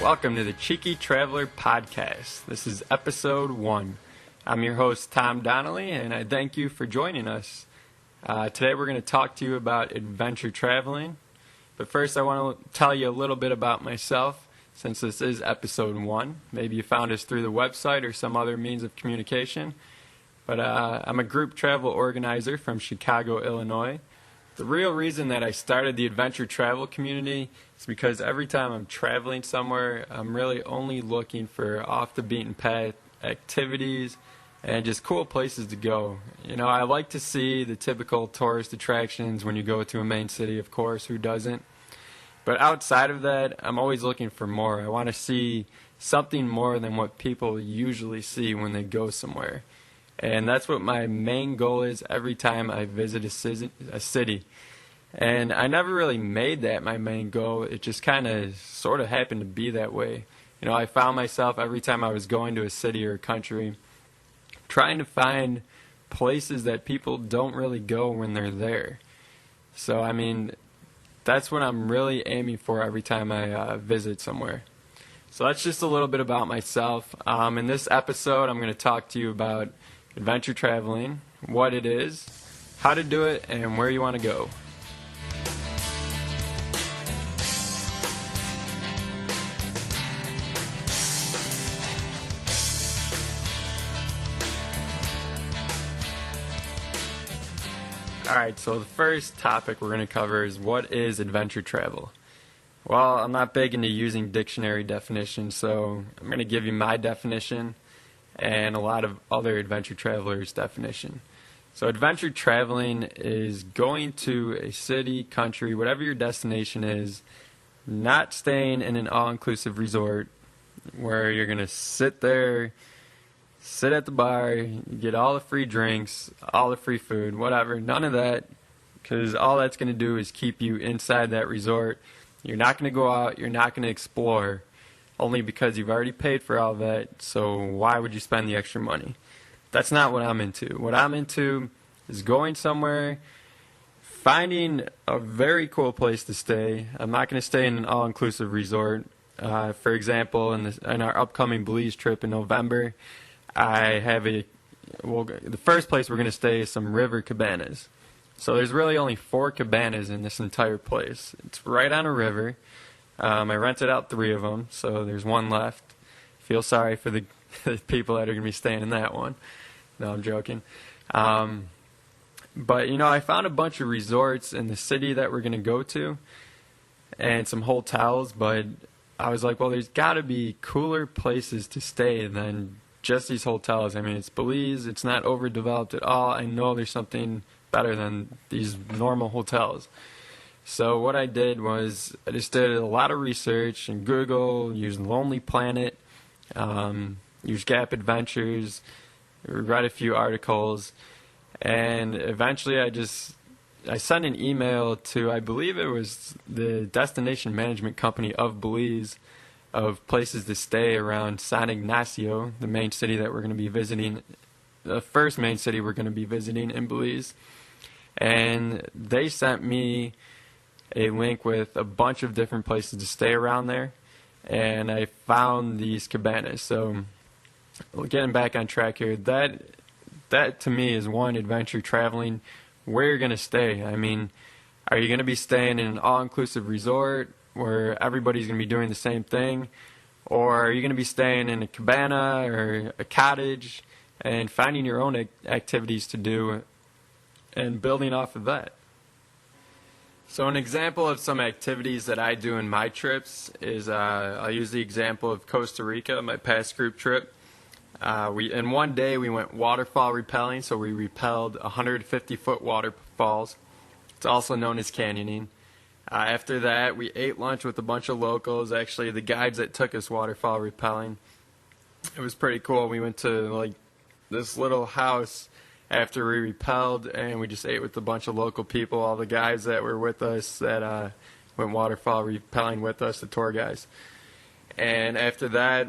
Welcome to the Cheeky Traveler Podcast. This is episode 1. I'm your host, Tom Donnelly, and I thank you for joining us. Today we're going to talk to you about adventure traveling. But first I want to tell you a little bit about myself, since this is episode 1. Maybe you found us through the website or some other means of communication. But I'm a group travel organizer from Chicago, Illinois. The real reason that I started the adventure travel community is because every time I'm traveling somewhere, I'm really only looking for off the beaten path activities and just cool places to go. You know, I like to see the typical tourist attractions when you go to a main city, of course, who doesn't? But outside of that, I'm always looking for more. I want to see something more than what people usually see when they go somewhere. And that's what my main goal is every time I visit a city. And I never really made that my main goal. It just kind of sort of happened to be that way. You know, I found myself every time I was going to a city or a country trying to find places that people don't really go when they're there. So, I mean, that's what I'm really aiming for every time I visit somewhere. So that's just a little bit about myself. In this episode, I'm going to talk to you about adventure traveling, what it is, how to do it, and where you want to go. Alright, so the first topic we're going to cover is what is adventure travel? Well, I'm not big into using dictionary definitions, so I'm going to give you my definition and a lot of other adventure travelers' definition. So adventure traveling is going to a city, country, whatever your destination is, not staying in an all-inclusive resort where you're going to sit there, sit at the bar, you get all the free drinks, all the free food, whatever, none of that, because all that's going to do is keep you inside that resort. You're not going to go out, you're not going to explore, only because you've already paid for all that, so why would you spend the extra money? That's not what I'm into. What I'm into is going somewhere, finding a very cool place to stay. I'm not going to stay in an all-inclusive resort. For example, in our upcoming Belize trip in November, the first place we're going to stay is some river cabanas. So there's really only 4 cabanas in this entire place. It's right on a river. I rented out 3 of them, so there's 1 left. Feel sorry for the people that are going to be staying in that one. No, I'm joking. But, you know, I found a bunch of resorts in the city that we're going to go to and some hotels, but I was like, well, there's got to be cooler places to stay than just these hotels. I mean, it's Belize. It's not overdeveloped at all. I know there's something better than these normal hotels. So what I did was I just did a lot of research in Google, used Lonely Planet, used Gap Adventures, read a few articles, and eventually I sent an email to, I believe it was the destination management company of Belize, of places to stay around San Ignacio, the main city that we're going to be visiting, the first main city we're going to be visiting in Belize. And they sent me a link with a bunch of different places to stay around there, and I found these cabanas. So getting back on track here, that to me is one, adventure traveling, where you're going to stay. I mean, are you going to be staying in an all-inclusive resort where everybody's going to be doing the same thing, or are you going to be staying in a cabana or a cottage and finding your own activities to do and building off of that? So an example of some activities that I do in my trips is I'll use the example of Costa Rica, my past group trip. In one day we went waterfall rappelling, so we rappelled 150-foot waterfalls. It's also known as canyoning. After that, we ate lunch with a bunch of locals, actually the guides that took us waterfall rappelling. It was pretty cool. We went to this little house after we rappelled, and we just ate with a bunch of local people, all the guys that were with us that went waterfall rappelling with us, the tour guys. And after that,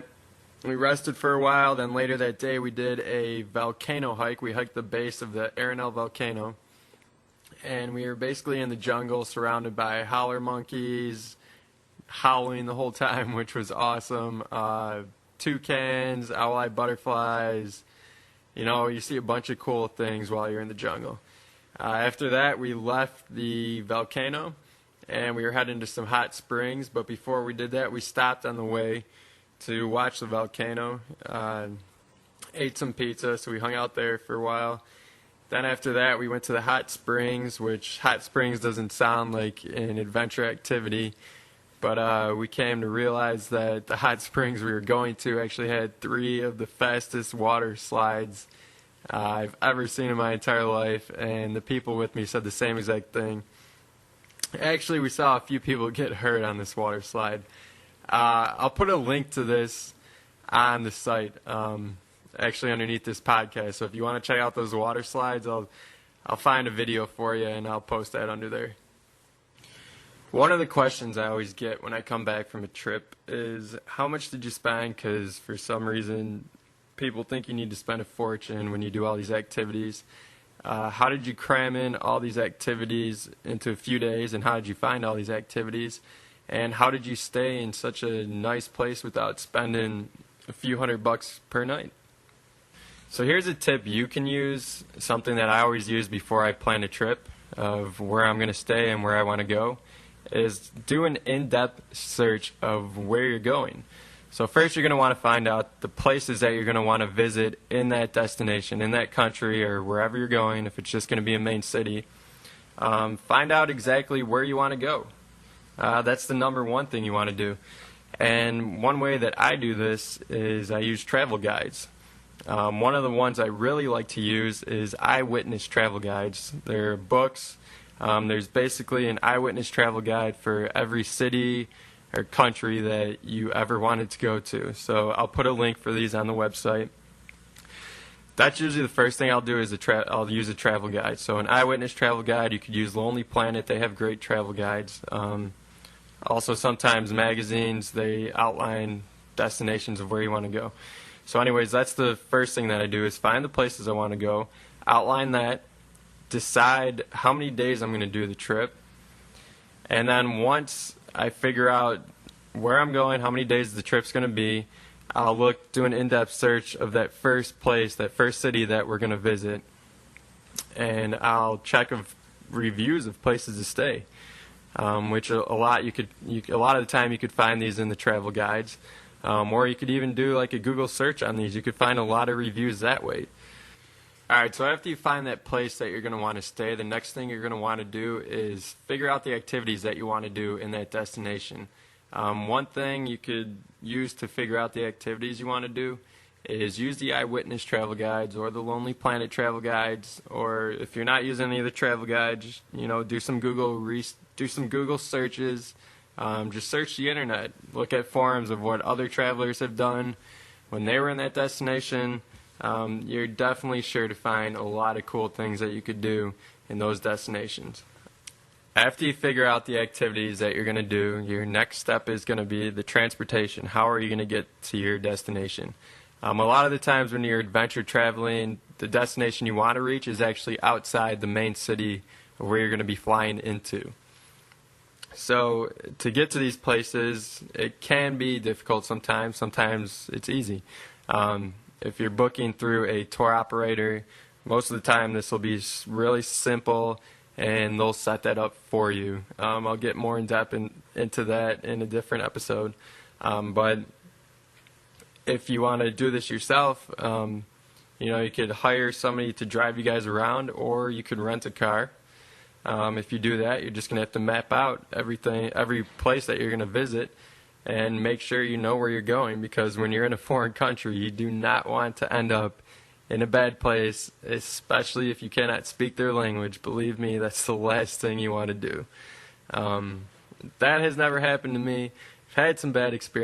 we rested for a while. Then later that day, we did a volcano hike. We hiked the base of the Arenal volcano. And we were basically in the jungle surrounded by howler monkeys, howling the whole time, which was awesome. Toucans, owl-eyed butterflies. You see a bunch of cool things while you're in the jungle. After that, we left the volcano, and we were heading to some hot springs. But before we did that, we stopped on the way to watch the volcano. Ate some pizza, so we hung out there for a while. Then after that, we went to the hot springs, which hot springs doesn't sound like an adventure activity. But we came to realize that the hot springs we were going to actually had 3 of the fastest water slides I've ever seen in my entire life, and the people with me said the same exact thing. Actually, we saw a few people get hurt on this water slide. I'll put a link to this on the site, actually underneath this podcast. So if you want to check out those water slides, I'll find a video for you, and I'll post that under there. One of the questions I always get when I come back from a trip is, how much did you spend? Because for some reason, people think you need to spend a fortune when you do all these activities. How did you cram in all these activities into a few days, and how did you find all these activities? And how did you stay in such a nice place without spending a few $100 per night? So here's a tip you can use, something that I always use before I plan a trip of where I'm going to stay and where I want to go, is do an in-depth search of where you're going. So first you're going to want to find out the places that you're going to want to visit in that destination, in that country, or wherever you're going, if it's just going to be a main city. Find out exactly where you want to go. That's the number one thing you want to do. And one way that I do this is I use travel guides. One of the ones I really like to use is eyewitness travel guides. They're books. There's basically an eyewitness travel guide for every city or country that you ever wanted to go to. So I'll put a link for these on the website. That's usually the first thing I'll do is I'll use a travel guide. So an eyewitness travel guide, you could use Lonely Planet. They have great travel guides. Also sometimes magazines, they outline destinations of where you want to go. So anyways, that's the first thing that I do is find the places I want to go, outline that, decide how many days I'm going to do the trip, and then once I figure out where I'm going, how many days the trip's going to be, I'll do an in-depth search of that first place, that first city that we're going to visit, and I'll check of reviews of places to stay, which a lot of the time you could find these in the travel guides, or you could even do like a Google search on these. You could find a lot of reviews that way. Alright, so after you find that place that you're going to want to stay, the next thing you're going to want to do is figure out the activities that you want to do in that destination. One thing you could use to figure out the activities you want to do is use the eyewitness travel guides or the Lonely Planet travel guides, or if you're not using any of the travel guides, do some Google searches. Just search the internet, look at forums of what other travelers have done when they were in that destination. You're definitely sure to find a lot of cool things that you could do in those destinations. After you figure out the activities that you're going to do, your next step is going to be the transportation. How are you going to get to your destination? A lot of the times when you're adventure traveling, the destination you want to reach is actually outside the main city where you're going to be flying into. So to get to these places, it can be difficult sometimes. Sometimes it's easy. If you're booking through a tour operator, most of the time this will be really simple, and they'll set that up for you. I'll get more in depth into that in a different episode. But if you want to do this yourself, you could hire somebody to drive you guys around, or you could rent a car. If you do that, you're just going to have to map out every place that you're going to visit, and make sure you know where you're going, because when you're in a foreign country, you do not want to end up in a bad place, especially if you cannot speak their language. Believe me, that's the last thing you want to do. That has never happened to me. I've had some bad experiences.